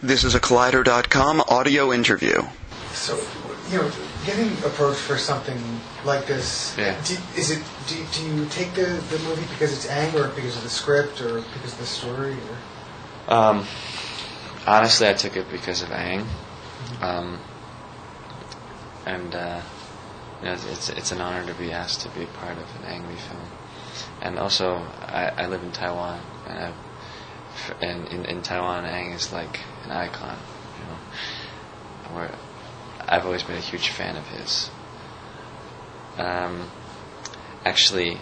This is a Collider.com audio interview. So, getting approached for something like this, Yeah. do you take the movie because it's Ang, or because of the script, or because of the story? Or? Honestly, I took it because of Ang. It's an honor to be asked to be part of an Ang Lee film. And also, I live in Taiwan, and in Taiwan, Ang is like an icon, where I've always been a huge fan of his. Actually,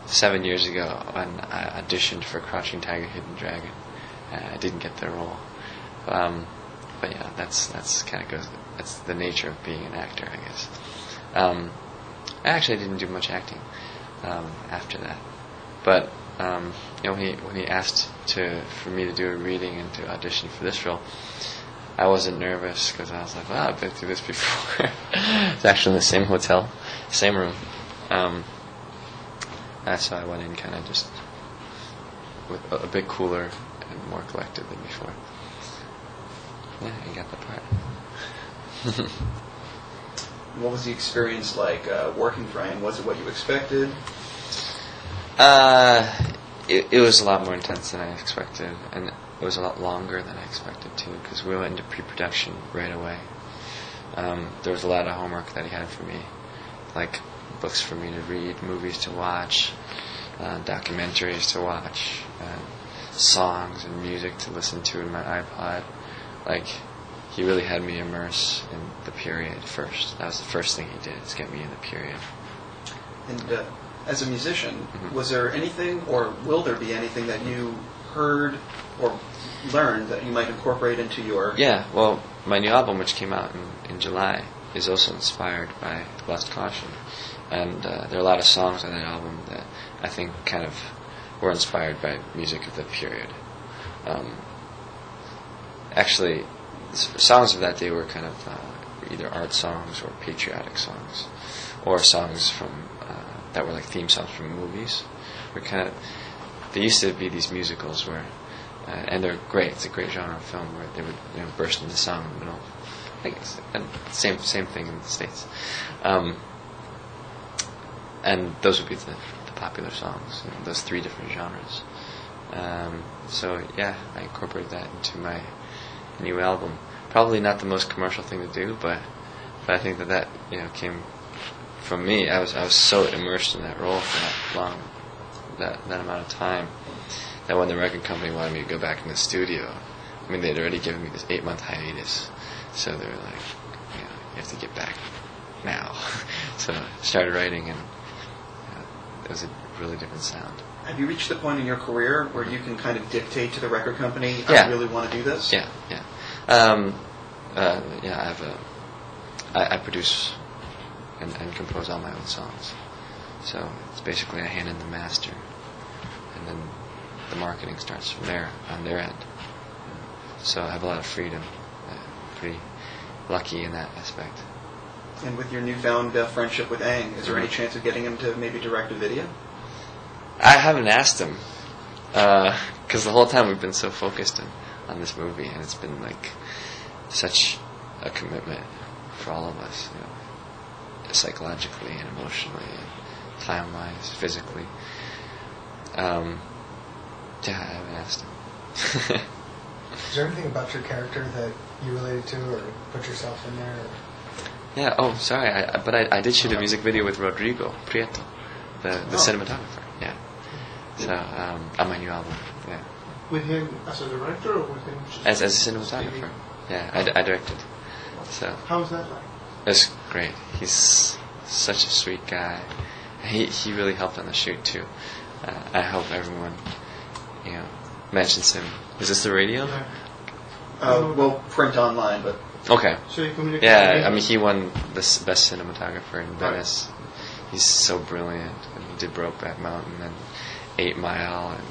7 years ago, when I auditioned for Crouching Tiger, Hidden Dragon, I didn't get the role. But yeah, that's kind of goes. That's the nature of being an actor, I guess. I actually didn't do much acting after that, but when he asked for me to do a reading and to audition for this role, I wasn't nervous because I was like, "Wow, I've been through this before." It's actually in the same hotel, same room. So I went in kind of just with a bit cooler and more collected than before. Yeah, I got the part. What was the experience like working for Ang? Was it what you expected? It was a lot more intense than I expected, and it was a lot longer than I expected too, because we went into pre-production right away. There was a lot of homework that he had for me, like books for me to read, movies to watch, documentaries to watch, songs and music to listen to in my iPod. Like, he really had me immerse in the period first. That was the first thing he did, is get me in the period. And as a musician, was there anything, or will there be anything that you heard or learned that you might incorporate into your... Yeah, well, my new album, which came out in July, is also inspired by Lost Caution. And there are a lot of songs on that album that I think kind of were inspired by music of the period. Actually, songs of that day were kind of either art songs or patriotic songs, or songs from that were like theme songs from movies. They used to be these musicals where, and they're great. It's a great genre of film where they would burst into song in the middle. I guess and same thing in the States, and those would be the popular songs. Those three different genres. So yeah, I incorporated that into my new album. Probably not the most commercial thing to do, but I think that came from me. I was so immersed in that role for that amount of time, that when the record company wanted me to go back in the studio, I mean, they'd already given me this 8-month hiatus, so they were like, you have to get back now. So I started writing, and it was a really different sound. Have you reached the point in your career where you can kind of dictate to the record company, I really want to do this? Yeah. I produce and compose all my own songs. So it's basically I hand in the master, and then the marketing starts from there, on their end. So I have a lot of freedom. Pretty lucky in that aspect. And with your newfound friendship with Ang, is there any chance of getting him to maybe direct a video? I haven't asked him, because the whole time we've been so focused on this movie, and it's been like such a commitment for all of us, psychologically and emotionally, and time-wise, physically. I haven't asked him. Is there anything about your character that you related to, or put yourself in there? Or? Yeah. Oh, sorry. But I did shoot a music video with Rodrigo Prieto, the cinematographer. Yeah. So on my new album. Yeah. With him as a director, or with him just as a cinematographer? Yeah, I directed. So how was that like? It's great. He's such a sweet guy. He really helped on the shoot too. I hope everyone mentions him. Is this the radio? Yeah. We'll print online, but okay. So you communicate. Yeah, I mean, he won the best cinematographer in Venice. Right. He's so brilliant. And he did Brokeback Mountain and 8 Mile and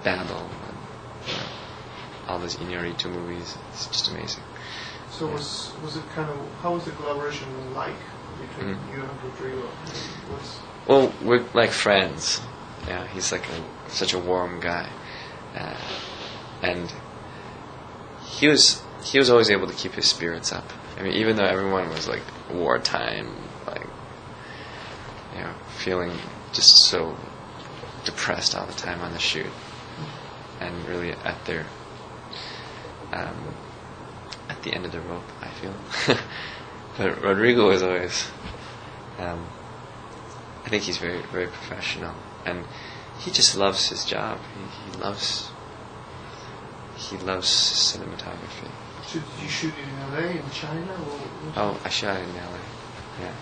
Bandle and all those Iñárritu movies. It's just amazing. So was it kind of, how was the collaboration like between you and Rodrigo? Well, we're like friends. Yeah, he's like such a warm guy, and he was always able to keep his spirits up. I mean, even though everyone was like wartime, like, you know, feeling just so depressed all the time on the shoot, and really at their at the end of the rope, I feel. But Rodrigo was always, I think he's very, very professional, and he just loves his job. He loves cinematography. So did you shoot it in LA, in China, or? Oh, I shot it in LA. Yeah.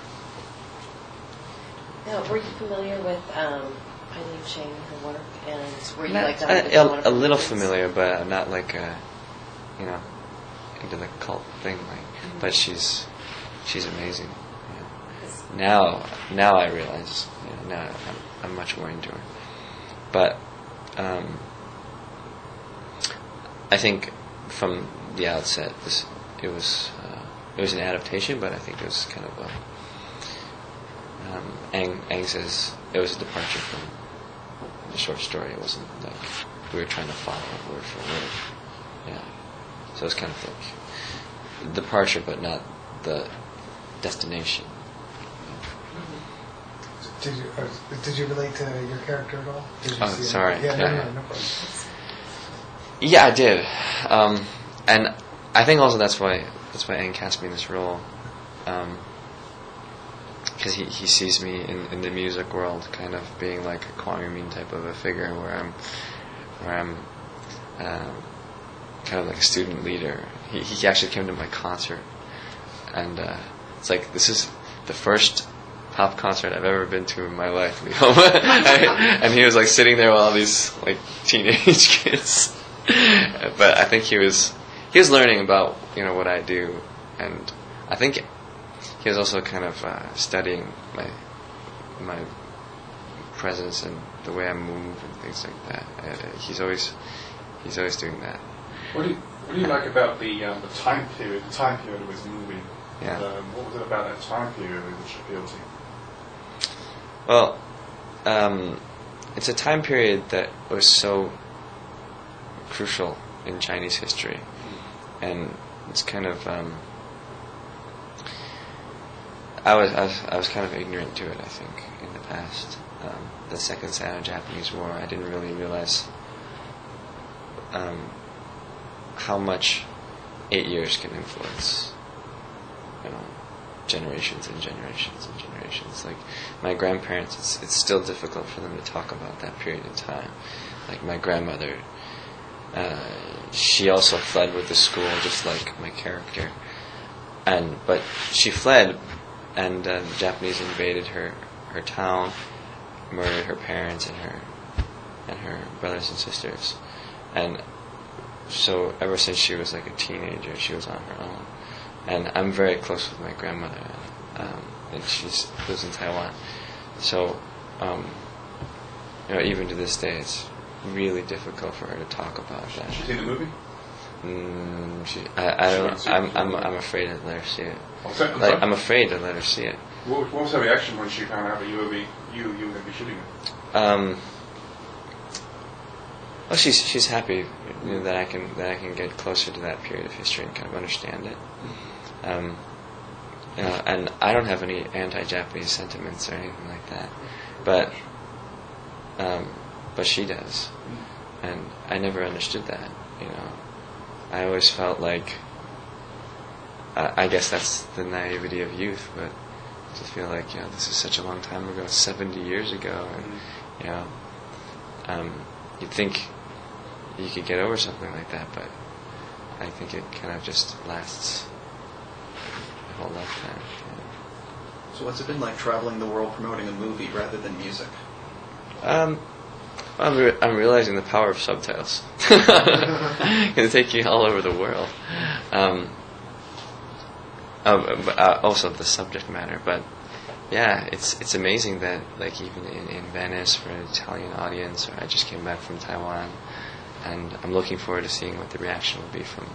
Now, were you familiar with Eileen Chang and her work, and were you like a little familiar, but not like you know, into the cult thing. Like, but she's amazing. Yeah. Now I realize. You know, now I'm much more into her. But I think from the outset, it was an adaptation, but I think it was kind of a. Ang says it was a departure from the short story. It wasn't like we were trying to follow it word for word. Yeah. So it was kind of like a departure, but not the destination. Did you relate to your character at all? Did you see sorry. Yeah, no problem. Yeah, I did, and I think also that's why Ang cast me in this role, because he sees me in the music world kind of being like a Kwang Min type of a figure, where I'm kind of like a student leader. He actually came to my concert, and it's like, this is the first pop concert I've ever been to in my life, Leehom. And he was like sitting there with all these like teenage kids. But I think he was learning about, you know, what I do, and I think he was also kind of studying my presence and the way I move and things like that. He's always doing that. What do you like about the time period? The time period of his movie. Yeah. What was it about that time period which appealed to you? Well, it's a time period that was so crucial in Chinese history, and it's kind of I was kind of ignorant to it, I think, in the past. The Second Sino-Japanese War, I didn't really realize how much 8 years can influence, you know, generations and generations and generations. Like my grandparents, it's still difficult for them to talk about that period of time. Like my grandmother, she also fled with the school, just like my character. But she fled, and the Japanese invaded her town, murdered her parents and her brothers and sisters, and so ever since she was like a teenager, she was on her own. And I'm very close with my grandmother, and she lives in Taiwan. So, you know, even to this day, it's really difficult for her to talk about that. She seen the movie? I'm afraid to let her see it. I'm afraid to let her see it. What was her reaction when she found out that you were going to be shooting it? Well, she's happy, you know, that I can get closer to that period of history and kind of understand it. You know, and I don't have any anti-Japanese sentiments or anything like that, but she does, and I never understood that. You know, I always felt like, I guess that's the naivety of youth, but I just feel like, you know, this is such a long time ago, 70 years ago, and you know, you'd think you could get over something like that, but I think it kind of just lasts a whole lifetime. Yeah. So what's it been like traveling the world promoting a movie rather than music? I'm realizing the power of subtitles. Can take you all over the world. Also the subject matter, but yeah, it's amazing that, like, even in Venice for an Italian audience, or I just came back from Taiwan, and I'm looking forward to seeing what the reaction will be from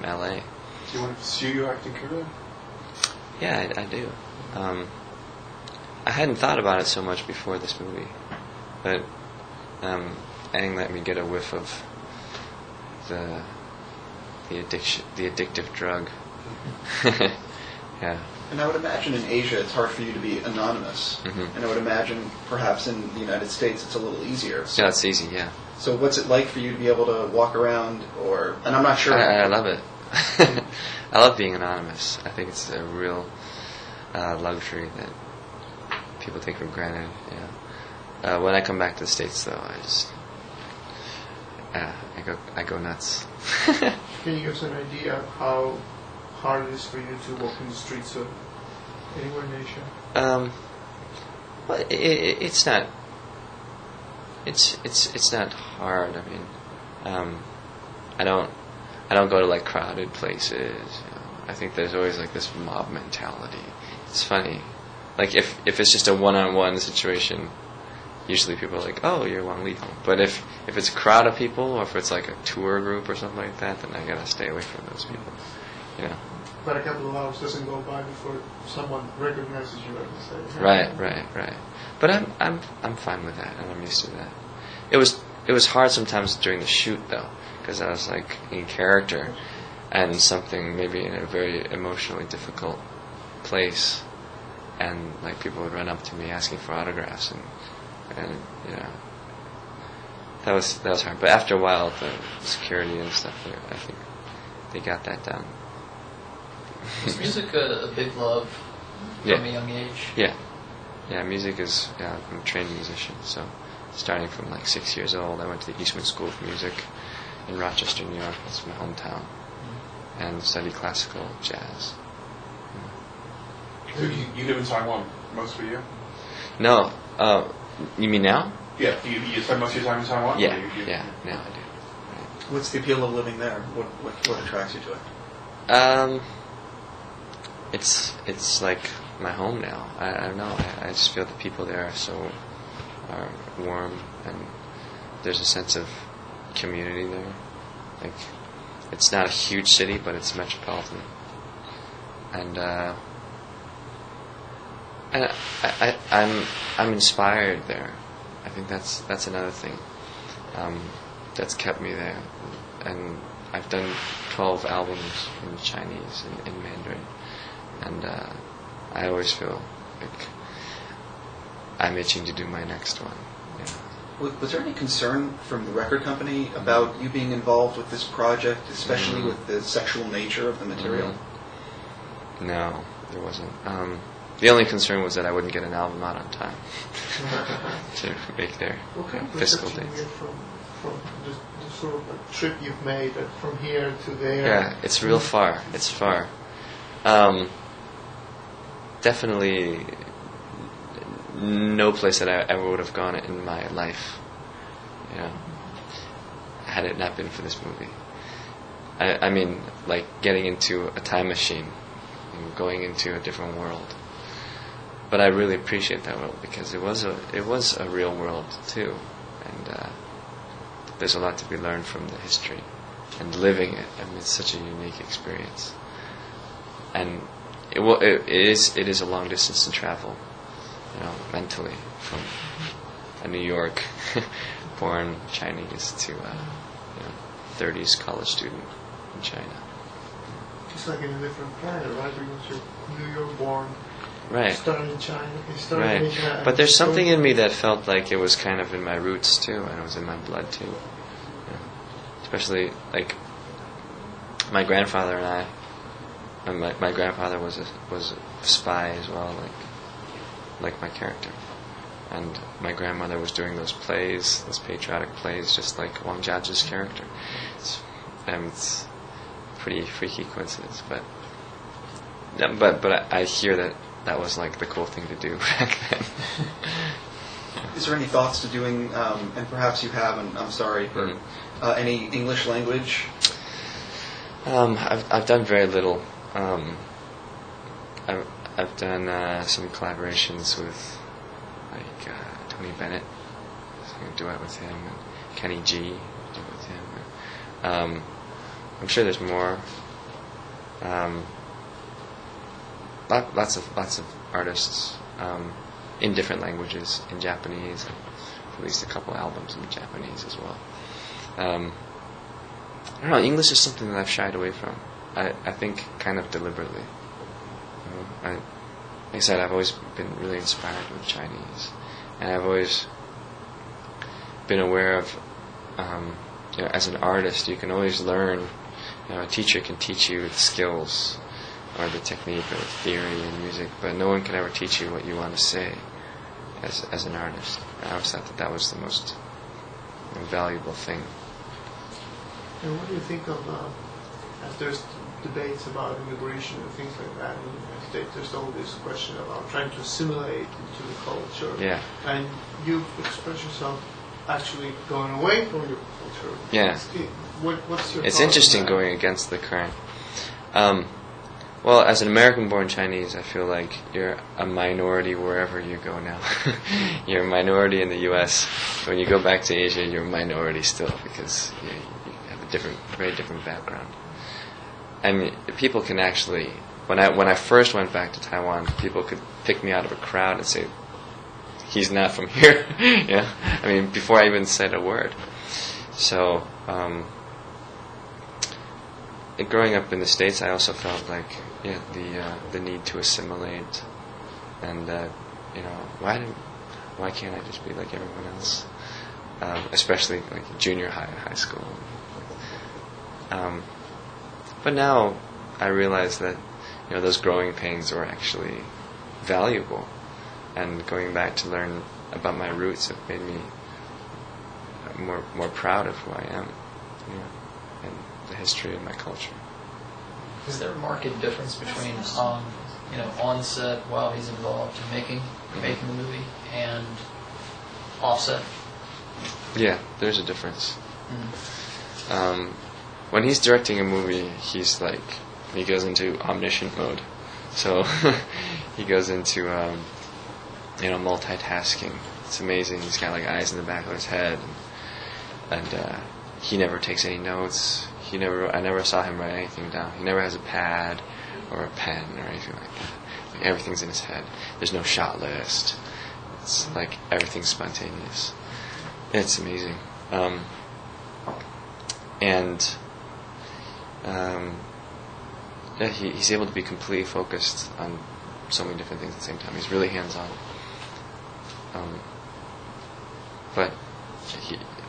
LA. Do you want to pursue your acting career? Yeah, I do. I hadn't thought about it so much before this movie, but Ang let me get a whiff of the addictive drug. Yeah. And I would imagine in Asia it's hard for you to be anonymous. Mhm. And I would imagine perhaps in the United States it's a little easier. So, Yeah, it's easy. Yeah. so what's it like for you to be able to walk around and I'm not sure. I love it. I love being anonymous. I think it's a real luxury that people take for granted. Yeah. When I come back to the States, though, I go nuts. Can you give us an idea of how hard it is for you to walk in the streets of anywhere in Asia? Well, it's not. It's not hard. I mean, I don't go to like crowded places. You know. I think there's always like this mob mentality. It's funny, like if it's just a one-on-one situation, usually people are like, "Oh, you're Wang Lee-Hom." But if it's a crowd of people, or if it's like a tour group or something like that, then I gotta stay away from those people. You know. But a couple of hours doesn't go by before someone recognizes you and says, Right. But I'm fine with that, and I'm used to that. It was hard sometimes during the shoot though, because I was like in character, and something maybe in a very emotionally difficult place, and like people would run up to me asking for autographs, and you know that was hard. But after a while, the security and stuff, I think they got that down. Is music a big love from a young age? Yeah, music is, I'm a trained musician, so starting from like 6 years old, I went to the Eastman School of Music in Rochester, New York, that's my hometown, and studied classical jazz. So you live in Taiwan most of the year? No, you mean now? Yeah, do you spend most of your time in Taiwan? Yeah, Or you- now I do. What's the appeal of living there? What attracts you to it? It's like my home now. I don't know. I just feel the people there are warm, and there's a sense of community there. Like it's not a huge city, but it's metropolitan, and I'm inspired there. I think that's another thing that's kept me there, and I've done 12 albums in Chinese and in Mandarin. And I always feel like I'm itching to do my next one. Yeah. Was there any concern from the record company about you being involved with this project, especially with the sexual nature of the material? No, there wasn't. The only concern was that I wouldn't get an album out on time to make their What kind of fiscal reception dates. you get from the sort of like trip you've made from here to there? Yeah, it's real far. It's far. Definitely no place that I ever would have gone in my life, you know, had it not been for this movie. I mean, like getting into a time machine and going into a different world. But I really appreciate that world because it was a real world too, and there's a lot to be learned from the history and living it. I mean, it's such a unique experience, and it is a long distance to travel, you know, mentally from a New York born Chinese to a 30s college student in China. It's like in a different planet, right? Because you're New York born, Right. started in China, Right. in China. But there's something in me that felt like it was kind of in my roots too, and it was in my blood too. Yeah. Especially like my grandfather and I. And my grandfather was a spy as well, like my character. And my grandmother was doing those plays, those patriotic plays, just like Wang Jiaji's character. It's a pretty freaky coincidence, but I hear that was like the cool thing to do back then. Is there any thoughts to doing, and perhaps you have, and I'm sorry, for any English language? I've done very little. I've done some collaborations with like Tony Bennett, so I do it with him, and Kenny G, do it with him. I'm sure there's more. Lots of artists in different languages, in Japanese. I've released a couple albums in Japanese as well. I don't know. English is something that I've shied away from. I think kind of deliberately. Like I said, I've always been really inspired with Chinese, and I've always been aware of, as an artist, you can always learn. A teacher can teach you the skills, or the technique, or the theory in music, but no one can ever teach you what you want to say as an artist. I always thought that was the most valuable thing. And what do you think of, as there's debates about immigration and things like that in the United States, there's always this question about trying to assimilate into the culture. Yeah. And you express yourself actually going away from your culture. Yeah. What's your It's thought on interesting that? going against the current. Well, as an American-born Chinese, I feel like you're a minority wherever you go now. You're a minority in the U.S. When you go back to Asia, you're a minority still because you have a very different background. I mean, people can actually. When I first went back to Taiwan, people could pick me out of a crowd and say, "He's not from here." Yeah. I mean, before I even said a word. So. Growing up in the States, I also felt like the need to assimilate, and why can't I just be like everyone else? Especially like junior high school. But now I realize that those growing pains were actually valuable, and going back to learn about my roots have made me more proud of who I am. And the history of my culture. Is there a marked difference between, on set while he's involved in making the movie and offset? Yeah, there's a difference. When he's directing a movie, he goes into omniscient mode. So he goes into multitasking. It's amazing. He's got like eyes in the back of his head, and he never takes any notes. I never saw him write anything down. He never has a pad or a pen or anything like that. Like, everything's in his head. There's no shot list. It's like everything's spontaneous. It's amazing. He's able to be completely focused on so many different things at the same time. He's really hands-on. But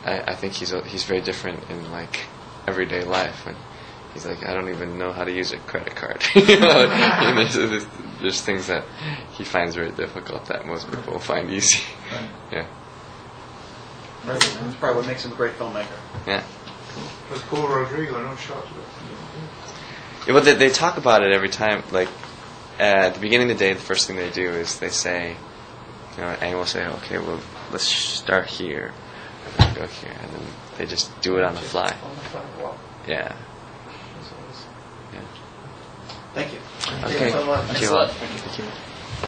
I think he's very different in like everyday life. And he's like, I don't even know how to use a credit card. There's things that he finds very difficult that most people find easy. Yeah. Right. That's probably what makes him a great filmmaker. Yeah. With Paul Rodrigo, no shot. Yeah, but they talk about it every time. Like at the beginning of the day, the first thing they do is they say, Ang will say, okay, well, let's start here, and go here, and then they just do it on the fly. Yeah. Yeah. Thank you. Okay. Thank you so much. Thank you.